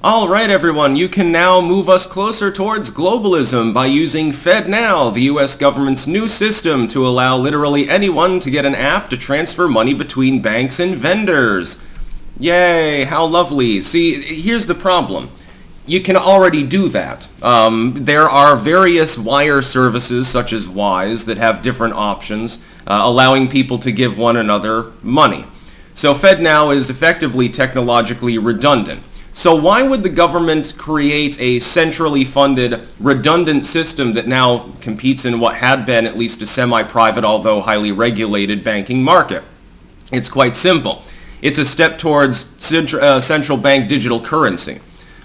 All right, everyone, you can now move us closer towards globalism by using FedNow, the U.S. government's new system to allow literally anyone to get an app to transfer money between banks and vendors. Yay, how lovely. See, here's the problem. You can already do that. There are various wire services, such as Wise, that have different options, allowing people to give one another money. So FedNow is effectively technologically redundant. So why would the government create a centrally funded, redundant system that now competes in what had been at least a semi-private, although highly regulated banking market? It's quite simple. It's a step towards central bank digital currency.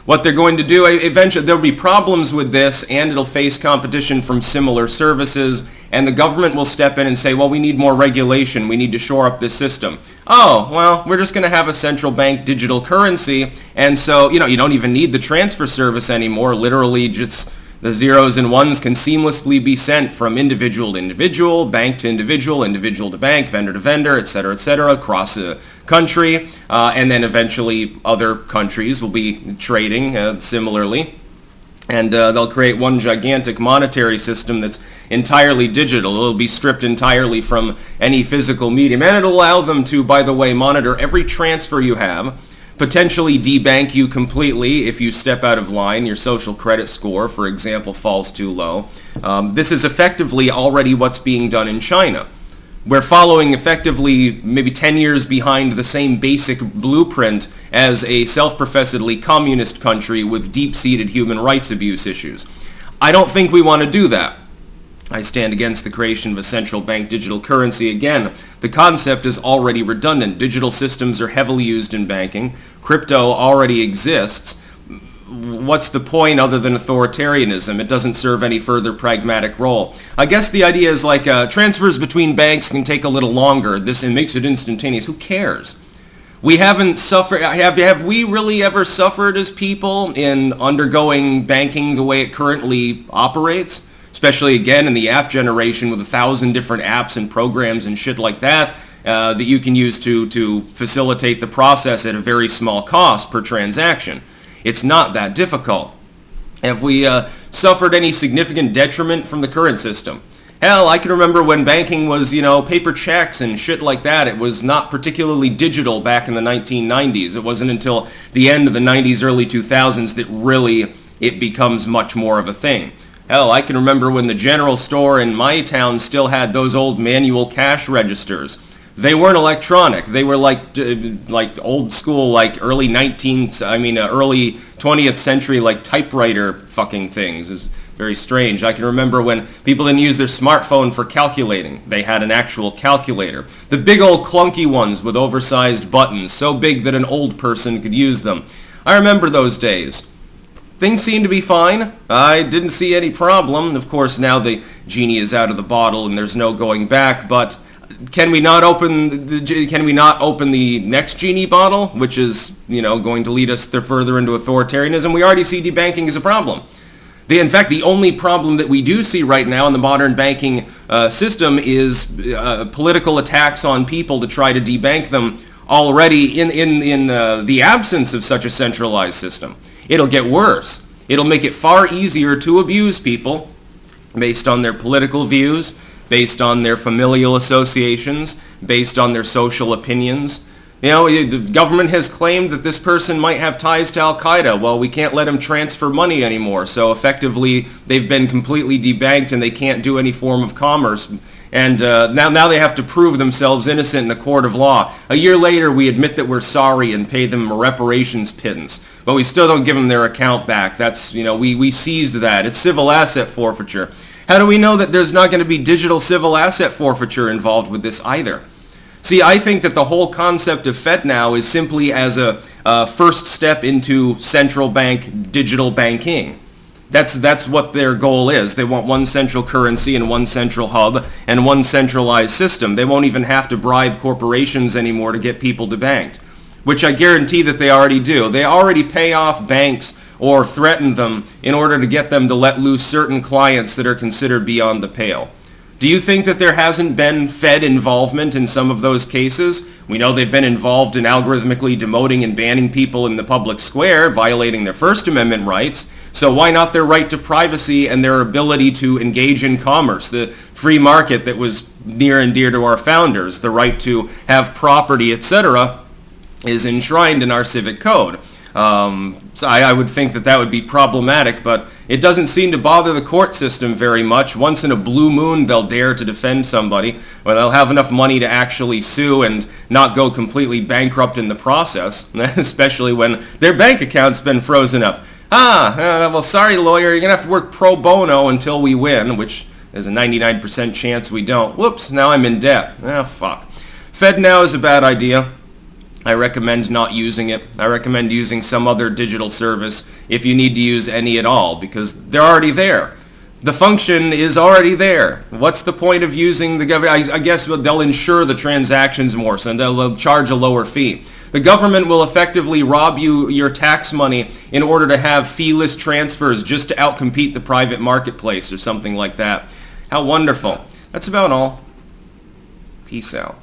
What they're going to do, eventually there'll be problems with this, and it'll face competition from similar services, and the government will step in and say, well, we need more regulation, we need to shore up this system. Oh, well, we're just going to have a central bank digital currency, and so, you don't even need the transfer service anymore. Literally, just the zeros and ones can seamlessly be sent from individual to individual, bank to individual, individual to bank, vendor to vendor, etc., across the country, and then eventually other countries will be trading similarly. And they'll create one gigantic monetary system that's entirely digital. It'll be stripped entirely from any physical medium. And it'll allow them to, by the way, monitor every transfer you have, potentially debank you completely if you step out of line, your social credit score, for example, falls too low. This is effectively already what's being done in China. We're following effectively maybe 10 years behind the same basic blueprint as a self-professedly communist country with deep-seated human rights abuse issues. I don't think we want to do that. I stand against the creation of a central bank digital currency. Again, the concept is already redundant. Digital systems are heavily used in banking. Crypto already exists. What's the point other than authoritarianism? It doesn't serve any further pragmatic role. I guess the idea is like transfers between banks can take a little longer. This makes it instantaneous. Who cares? We haven't suffered. Have we really ever suffered as people in undergoing banking the way it currently operates? Especially again in the app generation with 1,000 different apps and programs and shit like that that you can use to facilitate the process at a very small cost per transaction. It's not that difficult. Have we suffered any significant detriment from the current system? Hell, I can remember when banking was, paper checks and shit like that. It was not particularly digital back in the 1990s. It wasn't until the end of the 90s, early 2000s that really it becomes much more of a thing. Hell, I can remember when the general store in my town still had those old manual cash registers. They weren't electronic. They were like old school, like early 20th century, like typewriter fucking things. It was very strange. I can remember when people didn't use their smartphone for calculating. They had an actual calculator. The big old clunky ones with oversized buttons, so big that an old person could use them. I remember those days. Things seem to be fine. I didn't see any problem. Of course, now the genie is out of the bottle and there's no going back, but can we not open the next genie bottle, which is, going to lead us further into authoritarianism? We already see debanking as a problem. In fact, the only problem that we do see right now in the modern banking system is political attacks on people to try to debank them already in the absence of such a centralized system. It'll get worse. It'll make it far easier to abuse people based on their political views, based on their familial associations, based on their social opinions. The government has claimed that this person might have ties to Al-Qaeda. Well, we can't let him transfer money anymore. So effectively, they've been completely debanked and they can't do any form of commerce. And now they have to prove themselves innocent in a court of law. A year later, we admit that we're sorry and pay them a reparations pittance. But we still don't give them their account back. That's, we seized that. It's civil asset forfeiture. How do we know that there's not going to be digital civil asset forfeiture involved with this either? See, I think that the whole concept of FedNow is simply as a first step into central bank digital banking. That's what their goal is. They want one central currency and one central hub and one centralized system. They won't even have to bribe corporations anymore to get people debanked, which I guarantee that they already do. They already pay off banks or threaten them in order to get them to let loose certain clients that are considered beyond the pale. Do you think that there hasn't been Fed involvement in some of those cases? We know they've been involved in algorithmically demoting and banning people in the public square, violating their First Amendment rights. So why not their right to privacy and their ability to engage in commerce, the free market that was near and dear to our founders, the right to have property, etc., is enshrined in our civic code. So I would think that that would be problematic, but it doesn't seem to bother the court system very much. Once in a blue moon, they'll dare to defend somebody, or they'll have enough money to actually sue and not go completely bankrupt in the process, especially when their bank account's been frozen up. Well, sorry, lawyer, you're going to have to work pro bono until we win, which there's a 99% chance we don't. Whoops, now I'm in debt. Fuck. FedNow is a bad idea. I recommend not using it. I recommend using some other digital service if you need to use any at all, because they're already there. The function is already there. What's the point of using the government? I guess they'll insure the transactions more, so they'll charge a lower fee. The government will effectively rob you your tax money in order to have feeless transfers just to outcompete the private marketplace or something like that. How wonderful. That's about all. Peace out.